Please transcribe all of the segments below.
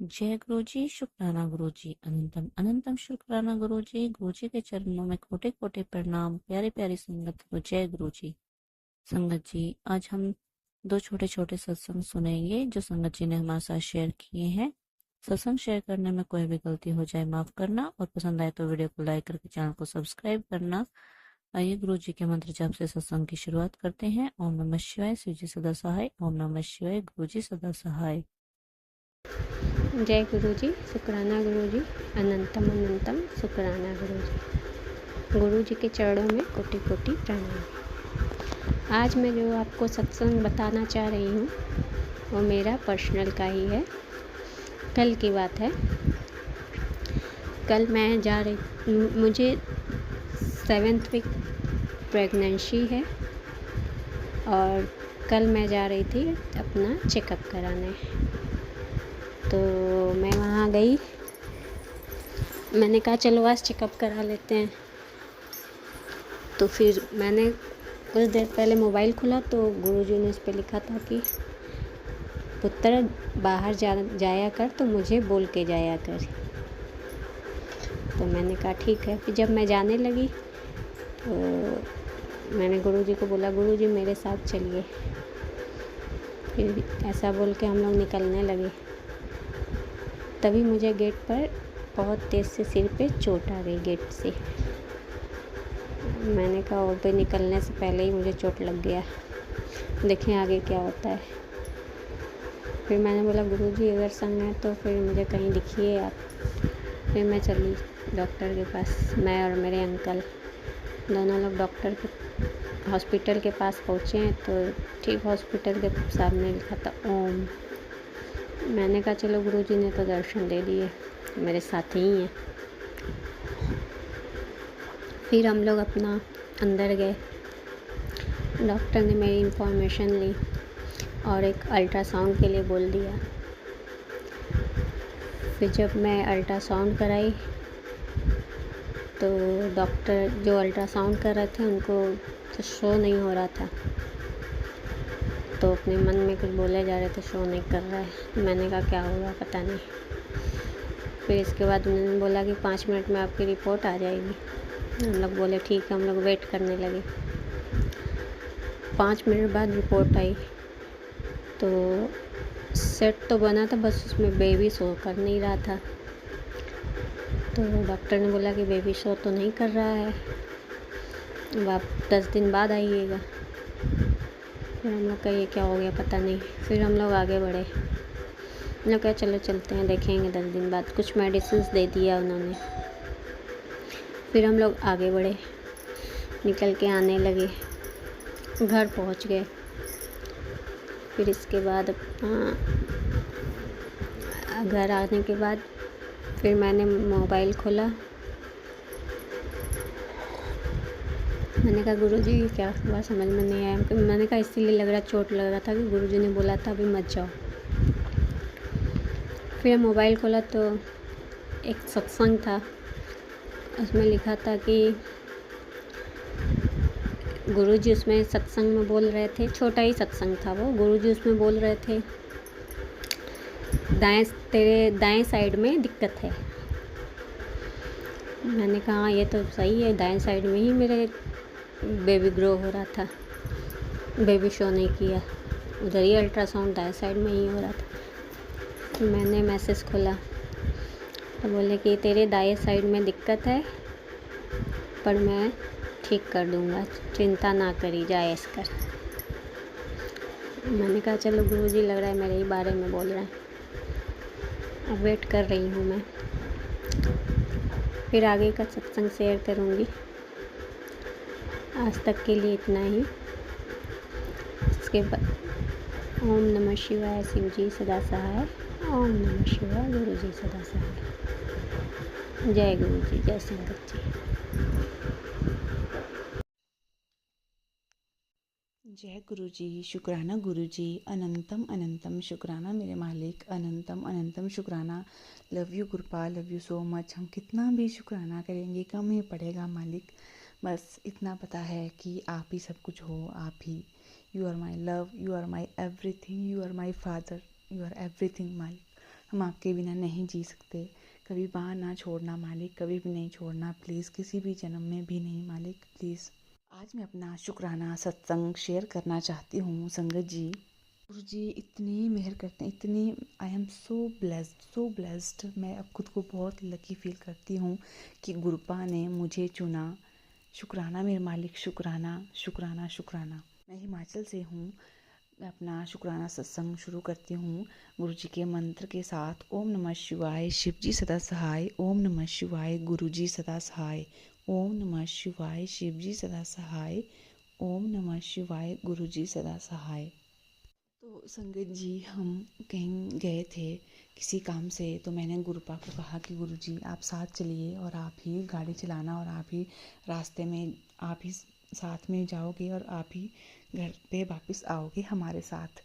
जय गुरु जी, शुक्राना गुरु जी, अनंतम अनंतम शुक्राना गुरु जी। गुरु जी के चरणों में कोटि कोटि प्रणाम। प्यारी प्यारी संगत को जय गुरु जी। संगत जी, आज हम दो छोटे छोटे सत्संग सुनेंगे जो संगत जी ने हमारे साथ शेयर किए हैं। सत्संग शेयर करने में कोई भी गलती हो जाए माफ करना, और पसंद आए तो वीडियो को लाइक करके चैनल को सब्सक्राइब करना। आइए गुरु जी के मंत्र जाप से सत्संग की शुरुआत करते हैं। ओम नमः शिवाय, शिव जी सदा सहाय। ओम नमः शिवाय, गुरु जी सदा सहाय। जय गुरु जी, शुक्राना गुरु जी, अनंतम अनंतम शुक्राना गुरु जी। गुरु जी के चरणों में कोटि कोटि प्रणाम। आज मैं जो आपको सत्संग बताना चाह रही हूँ वो मेरा पर्सनल का ही है। कल की बात है। कल मैं जा रही, मुझे 7th वीक प्रेगनेंसी है और कल मैं जा रही थी अपना चेकअप कराने। तो मैं वहाँ गई, मैंने कहा चलो आज चेकअप करा लेते हैं। तो फिर मैंने कुछ देर पहले मोबाइल खोला तो गुरुजी ने उस पर लिखा था कि पुत्र बाहर जाया कर तो मुझे बोल के जाया कर। तो मैंने कहा ठीक है। फिर जब मैं जाने लगी तो मैंने गुरुजी को बोला गुरुजी मेरे साथ चलिए। फिर ऐसा बोल के हम लोग निकलने लगे। तभी मुझे गेट पर बहुत तेज़ से सिर पे चोट आ गई गेट से। मैंने कहा और पे निकलने से पहले ही मुझे चोट लग गया, देखें आगे क्या होता है। फिर मैंने बोला गुरुजी अगर संग है तो फिर मुझे कहीं दिखिए आप। फिर मैं चली डॉक्टर के पास, मैं और मेरे अंकल दोनों लोग डॉक्टर के हॉस्पिटल के पास पहुँचे हैं। तो ठीक हॉस्पिटल के सामने लिखा था ओम। मैंने कहा चलो गुरुजी ने तो दर्शन दे दिए, मेरे साथ ही हैं। फिर हम लोग अपना अंदर गए। डॉक्टर ने मेरी इंफॉर्मेशन ली और एक अल्ट्रासाउंड के लिए बोल दिया। फिर जब मैं अल्ट्रासाउंड कराई तो डॉक्टर जो अल्ट्रासाउंड कर रहे थे उनको तो शो नहीं हो रहा था, तो अपने मन में कुछ बोले जा रहे थे शो नहीं कर रहा है। मैंने कहा क्या होगा पता नहीं। फिर इसके बाद उन्होंने बोला कि 5 मिनट में आपकी रिपोर्ट आ जाएगी। हम लोग बोले ठीक है, हम लोग वेट करने लगे। 5 मिनट बाद रिपोर्ट आई तो सेट तो बना था, बस उसमें बेबी शो कर नहीं रहा था। तो डॉक्टर ने बोला कि बेबी शो तो नहीं कर रहा है, अब आप 10 दिन बाद आइएगा। फिर हम लोग का ये क्या हो गया पता नहीं। फिर हम लोग आगे बढ़े। हम लोग कहा चलो चलते हैं, देखेंगे 10 दिन बाद। कुछ मेडिसिन दे दिया उन्होंने। फिर हम लोग आगे बढ़े, निकल के आने लगे, घर पहुंच गए। फिर इसके बाद घर आने के बाद फिर मैंने मोबाइल खोला। मैंने कहा गुरुजी क्या हुआ समझ में नहीं आया। मैंने कहा इसीलिए लग रहा चोट लग रहा था कि गुरुजी ने बोला था अभी मत जाओ। फिर मोबाइल खोला तो एक सत्संग था, उसमें लिखा था कि गुरुजी उसमें सत्संग में बोल रहे थे। छोटा ही सत्संग था वो। गुरुजी उसमें बोल रहे थे तेरे दाएं साइड में दिक्कत है। मैंने कहा हाँ ये तो सही है, दाएं साइड में ही मेरे बेबी ग्रो हो रहा था, बेबी शो नहीं किया। उधर ही अल्ट्रासाउंड दाएं साइड में ही हो रहा था। मैंने मैसेज खोला तो बोले कि तेरे दाएं साइड में दिक्कत है पर मैं ठीक कर दूँगा, चिंता ना करी जाए ऐस कर। मैंने कहा चलो गुरुजी लग रहा है मेरे ही बारे में बोल रहे हैं, अब वेट कर रही हूँ मैं। फिर आगे का सत्संग शेयर करूँगी। आज तक के लिए इतना ही। इसके बाद ओम नमः शिवाय, शिव जी सदा सहाय। ओम नमः शिवाय, गुरु जी सदा सहाय। जय गुरु जी, जय संगत जी। जय गुरु जी, शुक्राना गुरु जी, अनंतम अनंतम शुक्राना मेरे मालिक, अनंतम अनंतम शुक्राना। Love you Gurpal, love you so much. हम कितना भी शुक्राना करेंगे कम ही पड़ेगा मालिक। बस इतना पता है कि आप ही सब कुछ हो, आप ही। You are my love, you are my everything, you are my father, you are everything मालिक। हम आपके बिना नहीं जी सकते। कभी बाँह ना छोड़ना मालिक, कभी भी नहीं छोड़ना प्लीज़, किसी भी जन्म में भी नहीं मालिक प्लीज़। आज मैं अपना शुक्राना सत्संग शेयर करना चाहती हूँ संगत जी। गुरु जी इतनी मेहर करते हैं, इतनी आई एम सो ब्लेस्ड। मैं अब खुद को बहुत लकी फील करती हूँ कि गुरुपा ने मुझे चुना। शुक्राना मेरे मालिक, शुक्राना शुक्राना शुक्राना। मैं हिमाचल से हूँ। मैं अपना शुक्राना सत्संग शुरू करती हूँ गुरु जी के मंत्र के साथ। ओम नमः शिवाय, शिव जी सदा सहाय। ओम नमः शिवाय, गुरु जी सदा सहाय। ओम नमः शिवाय, शिव जी सदा सहाय। ओम नमः शिवाय, गुरु जी सदा सहाय। तो संगत जी हम कहीं गए थे किसी काम से, तो मैंने गुरुपा को कहा कि गुरु जी आप साथ चलिए और आप ही गाड़ी चलाना और आप ही रास्ते में आप ही साथ में जाओगे और आप ही घर पे वापस आओगे हमारे साथ।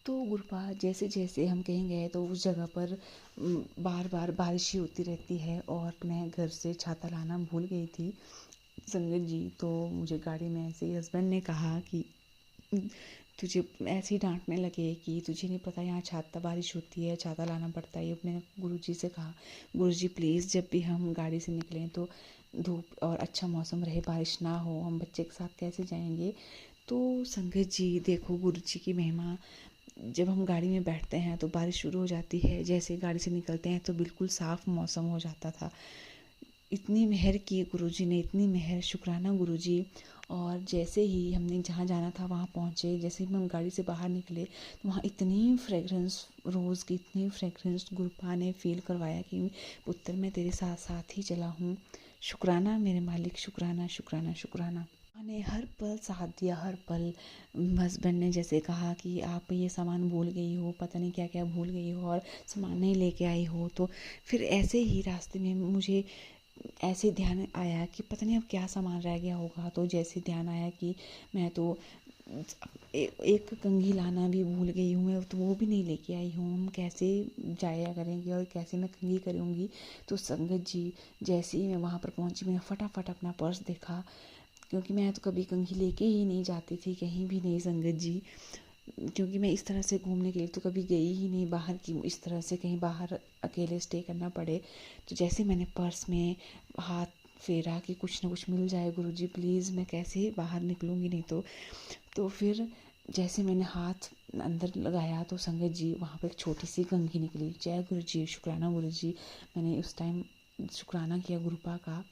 तो गुरुपा जैसे जैसे हम कहीं गए तो उस जगह पर बार बार बारिश ही होती रहती है और मैं घर से छाता लाना भूल गई थी संगत जी। तो मुझे गाड़ी में ऐसे ही हस्बैंड ने कहा कि तुझे ऐसे ही डांटने लगे कि तुझे नहीं पता यहाँ छाता बारिश होती है, छाता लाना पड़ता है। मैंने गुरुजी से कहा गुरुजी प्लीज़ जब भी हम गाड़ी से निकलें तो धूप और अच्छा मौसम रहे, बारिश ना हो, हम बच्चे के साथ कैसे जाएंगे। तो संगत जी देखो गुरुजी की महिमा, जब हम गाड़ी में बैठते हैं तो बारिश शुरू हो जाती है, जैसे गाड़ी से निकलते हैं तो बिल्कुल साफ़ मौसम हो जाता था। इतनी मेहर की गुरुजी ने, इतनी मेहर, शुक्राना गुरुजी। और जैसे ही हमने जहाँ जाना था वहाँ पहुँचे, जैसे ही हम गाड़ी से बाहर निकले तो वहाँ इतनी फ्रेगरेंस रोज़ की, इतनी फ्रेगरेंस गुरुपा ने फील करवाया कि पुत्र मैं तेरे साथ साथ ही चला हूँ। शुक्राना मेरे मालिक, शुक्राना शुक्राना शुक्राना। ने हर पल साथ दिया, हर पल। हस्बैंड ने जैसे कहा कि आप ये सामान भूल गई हो, पता नहीं क्या क्या भूल गई हो और सामान नहीं लेके आई हो। तो फिर ऐसे ही रास्ते में मुझे ऐसे ध्यान आया कि पता नहीं अब क्या सामान रह गया होगा। तो जैसे ध्यान आया कि मैं तो एक कंघी लाना भी भूल गई हूँ, मैं तो वो भी नहीं लेके आई हूँ। हम कैसे जाया करेंगे और कैसे मैं कंघी करूँगी। तो संगत जी जैसे ही मैं वहाँ पर पहुँची मैंने फटाफट अपना पर्स देखा, क्योंकि मैं तो कभी कंघी लेके ही नहीं जाती थी कहीं भी नहीं संगत जी। क्योंकि मैं इस तरह से घूमने के लिए तो कभी गई ही नहीं बाहर की, इस तरह से कहीं बाहर अकेले स्टे करना पड़े। तो जैसे मैंने पर्स में हाथ फेरा कि कुछ ना कुछ मिल जाए गुरुजी प्लीज़, मैं कैसे बाहर निकलूँगी नहीं तो फिर जैसे मैंने हाथ अंदर लगाया तो संगत जी वहाँ पर एक छोटी सी कंघी निकली। जय गुरुजी, शुक्राना गुरुजी। मैंने उस टाइम शुक्राना किया गुरुपा का।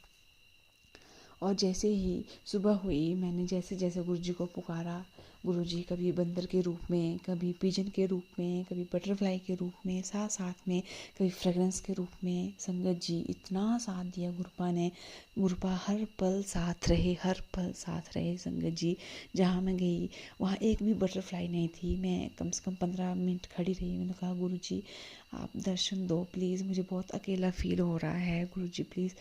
और जैसे ही सुबह हुई मैंने जैसे जैसे गुरुजी को पुकारा, गुरुजी कभी बंदर के रूप में, कभी पिजन के रूप में, कभी बटरफ्लाई के रूप में, साथ साथ में कभी फ्रेगरेंस के रूप में। संगत जी इतना साथ दिया गुरुपा ने, गुरुपा हर पल साथ रहे, हर पल साथ रहे संगत जी। जहाँ मैं गई वहाँ एक भी बटरफ्लाई नहीं थी। मैं कम से कम 15 मिनट खड़ी रही। मैंने कहा गुरुजी आप दर्शन दो प्लीज़, मुझे बहुत अकेला फील हो रहा है गुरुजी प्लीज़।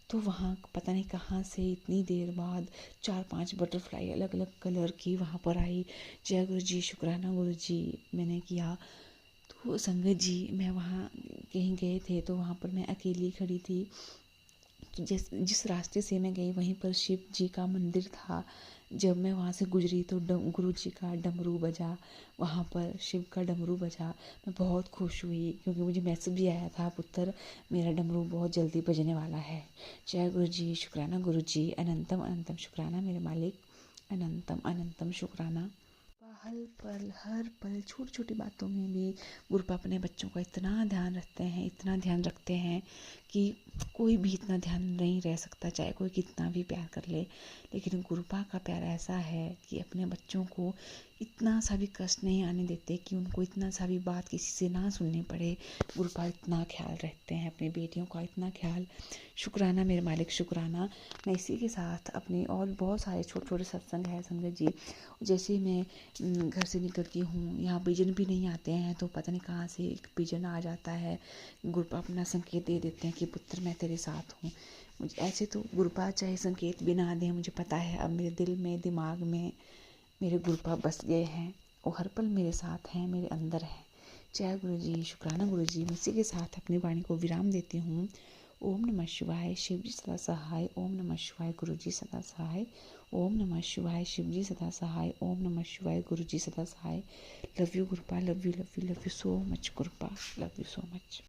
तो वहाँ पता नहीं कहाँ से इतनी देर बाद 4-5 बटरफ्लाई अलग अलग कलर की वहाँ पर आई। जय गुरु जी, शुक्राना गुरु जी मैंने किया। तो संगत जी मैं वहाँ कहीं गए थे तो वहाँ पर मैं अकेली खड़ी थी। तो जिस रास्ते से मैं गई वहीं पर शिव जी का मंदिर था। जब मैं वहाँ से गुजरी तो गुरु जी का डमरू बजा, वहाँ पर शिव का डमरू बजा। मैं बहुत खुश हुई क्योंकि मुझे मैसेज भी आया था पुत्र मेरा डमरू बहुत जल्दी बजने वाला है। जय गुरु जी, शुक्राना गुरु जी, अनंतम अनंतम शुक्राना मेरे मालिक, अनंतम अनंतम शुक्राना। हर पल छोटी छोटी बातों में भी गुरुपा अपने बच्चों का इतना ध्यान रखते हैं, इतना ध्यान रखते हैं कि कोई भी इतना ध्यान नहीं रह सकता, चाहे कोई कितना भी प्यार कर ले। लेकिन गुरुपा का प्यार ऐसा है कि अपने बच्चों को इतना सा भी कष्ट नहीं आने देते कि उनको इतना सा भी बात किसी से ना सुननी पड़े। गुरुपा इतना ख्याल रखते हैं अपनी बेटियों का, इतना ख्याल। शुक्राना मेरे मालिक, शुक्राना। मैं इसी के साथ अपनी और बहुत सारे छोटे छोटे सत्संग है संगत जी। जैसे मैं घर से निकलती हूँ, यहाँ पिजन भी नहीं आते हैं तो पता नहीं कहाँ से एक पिजन आ जाता है। गुरुपा अपना संकेत दे देते हैं कि पुत्र मैं तेरे साथ हूँ। मुझे ऐसे तो गुरुपा चाहे संकेत भी ना दें, मुझे पता है अब मेरे दिल में दिमाग में मेरे गुरुपा बस गए हैं। वो हर पल मेरे साथ हैं, मेरे अंदर हैं। जय गुरु जी, शुक्राना गुरु जी। मैं इसी के साथ अपनी वाणी को विराम देती हूँ। ओम नमः शिवाय, शिव जी सदा सहाय। ओम नमः शिवाय, गुरु जी सदा सहाय। ओम नमः शिवाय, शिव जी सदा सहाय। ओम नमः शिवाय, गुरु जी सदा सहाय। Love you Gurupa, love you love you love you so much Gurupa, love you so much.